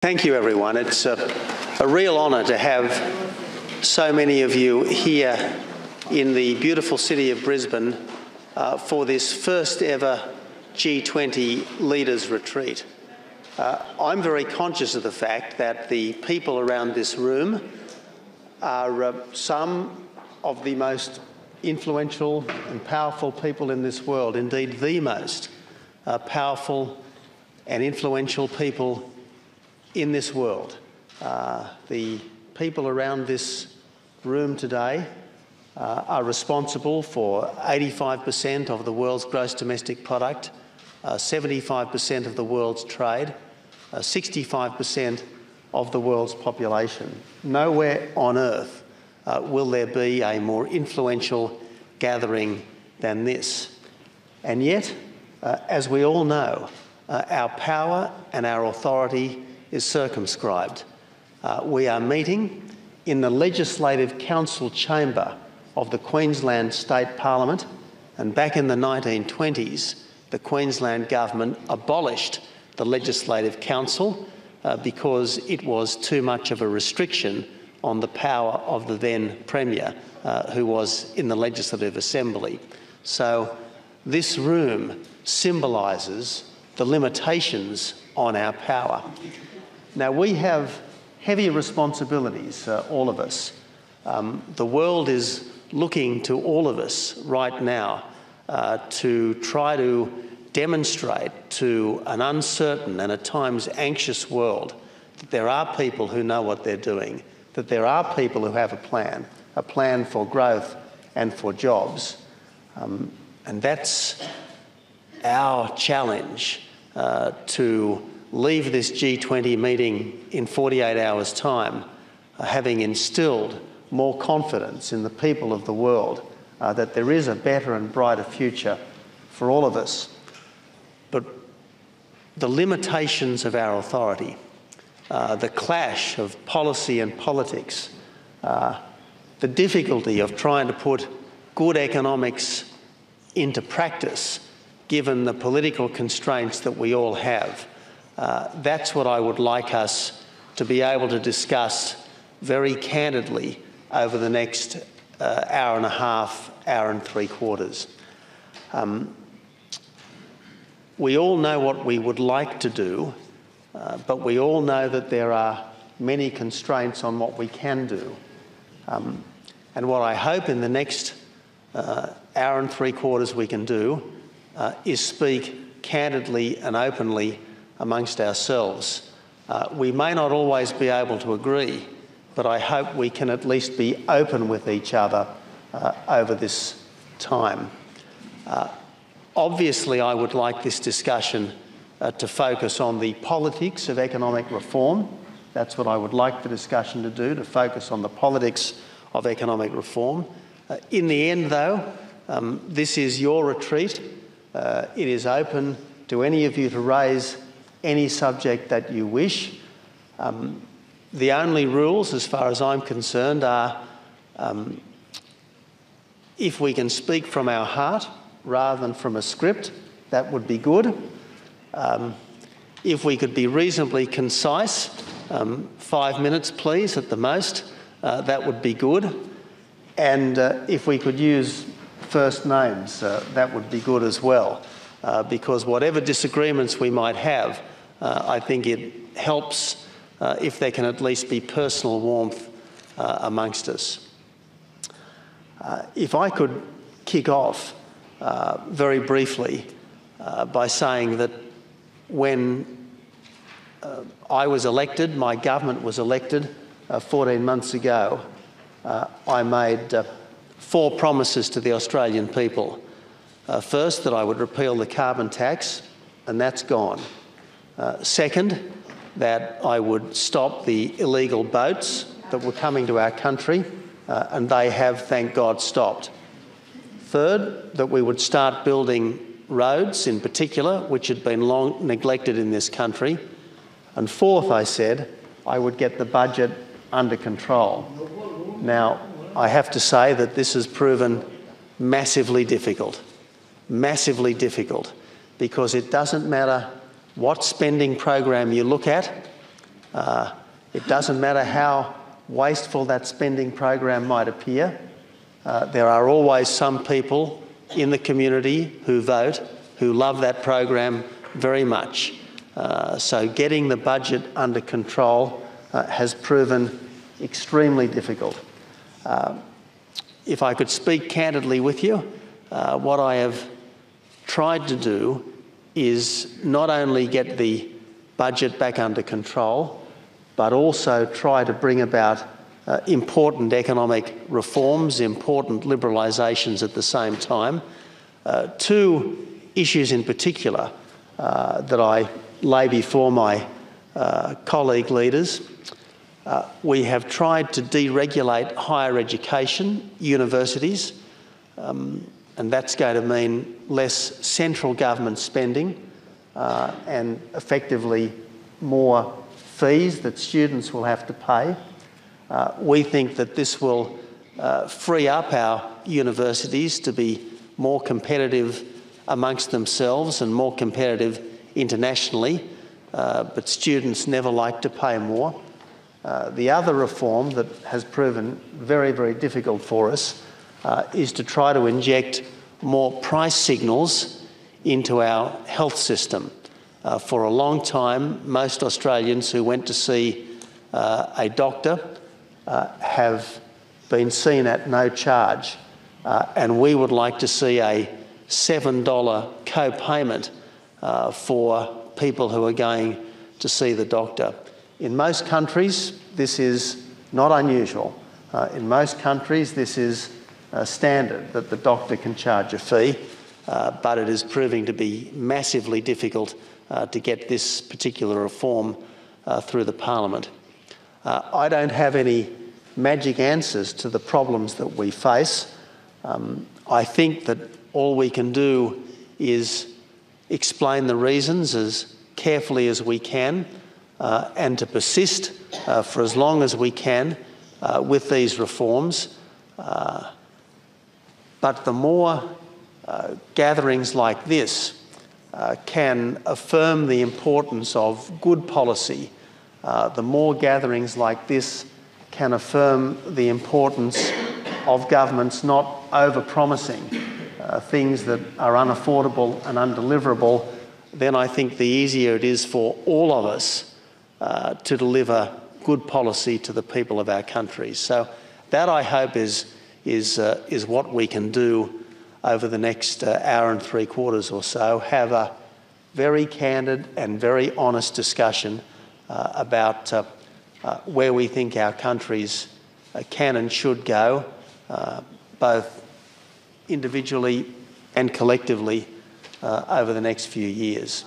Thank you, everyone. It's a real honour to have so many of you here in the beautiful city of Brisbane for this first ever G20 Leaders Retreat. I'm very conscious of the fact that the people around this room are some of the most influential and powerful people in this world, indeed the most powerful and influential people in this world. The people around this room today are responsible for 85% of the world's gross domestic product, 75% of the world's trade, 65% of the world's population. Nowhere on earth will there be a more influential gathering than this. And yet, as we all know, our power and our authority is circumscribed. We are meeting in the Legislative Council chamber of the Queensland State Parliament, and back in the 1920s, the Queensland Government abolished the Legislative Council because it was too much of a restriction on the power of the then Premier, who was in the Legislative Assembly. So this room symbolises the limitations on our power. Now, we have heavy responsibilities, all of us. The world is looking to all of us right now to try to demonstrate to an uncertain and at times anxious world that there are people who know what they're doing, that there are people who have a plan for growth and for jobs. And that's our challenge, to leave this G20 meeting in 48 hours' time, having instilled more confidence in the people of the world that there is a better and brighter future for all of us. But the limitations of our authority, the clash of policy and politics, the difficulty of trying to put good economics into practice, given the political constraints that we all have, that's what I would like us to be able to discuss very candidly over the next hour and a half, hour and three quarters. We all know what we would like to do, but we all know that there are many constraints on what we can do. And what I hope in the next hour and three quarters we can do is speak candidly and openly amongst ourselves. We may not always be able to agree, but I hope we can at least be open with each other over this time. Obviously, I would like this discussion to focus on the politics of economic reform. That's what I would like the discussion to do, to focus on the politics of economic reform. In the end, though, this is your retreat. It is open to any of you to raise any subject that you wish. The only rules, as far as I'm concerned, are if we can speak from our heart rather than from a script, that would be good. If we could be reasonably concise, 5 minutes please at the most, that would be good. And if we could use first names, that would be good as well, because whatever disagreements we might have, I think it helps if there can at least be personal warmth amongst us. If I could kick off very briefly by saying that when I was elected, my government was elected 14 months ago, I made 4 promises to the Australian people. First, that I would repeal the carbon tax, and that's gone. Second, that I would stop the illegal boats that were coming to our country, and they have, thank God, stopped. Third, that we would start building roads in particular, which had been long neglected in this country. And fourth, I said, I would get the budget under control. Now, I have to say that this has proven massively difficult, because it doesn't matter what spending program you look at, It doesn't matter how wasteful that spending program might appear. There are always some people in the community who vote who love that program very much. So getting the budget under control has proven extremely difficult. If I could speak candidly with you, what I have tried to do is not only get the budget back under control, but also try to bring about important economic reforms, important liberalisations at the same time. Two issues in particular that I lay before my colleague leaders. We have tried to deregulate higher education, universities, and that's going to mean less central government spending and effectively more fees that students will have to pay. We think that this will free up our universities to be more competitive amongst themselves and more competitive internationally, but students never like to pay more. The other reform that has proven very, very difficult for us is to try to inject more price signals into our health system. For a long time, most Australians who went to see a doctor have been seen at no charge, and we would like to see a $7 co-payment for people who are going to see the doctor. In most countries, this is not unusual. In most countries, this is standard that the doctor can charge a fee, but it is proving to be massively difficult to get this particular reform through the Parliament. I don't have any magic answers to the problems that we face. I think that all we can do is explain the reasons as carefully as we can and to persist for as long as we can with these reforms. But the more gatherings like this can affirm the importance of good policy, the more gatherings like this can affirm the importance of governments not over-promising things that are unaffordable and undeliverable, then I think the easier it is for all of us to deliver good policy to the people of our country. So that, I hope, is what we can do over the next hour and 3/4 or so. Have a very candid and very honest discussion about where we think our countries can and should go, both individually and collectively over the next few years.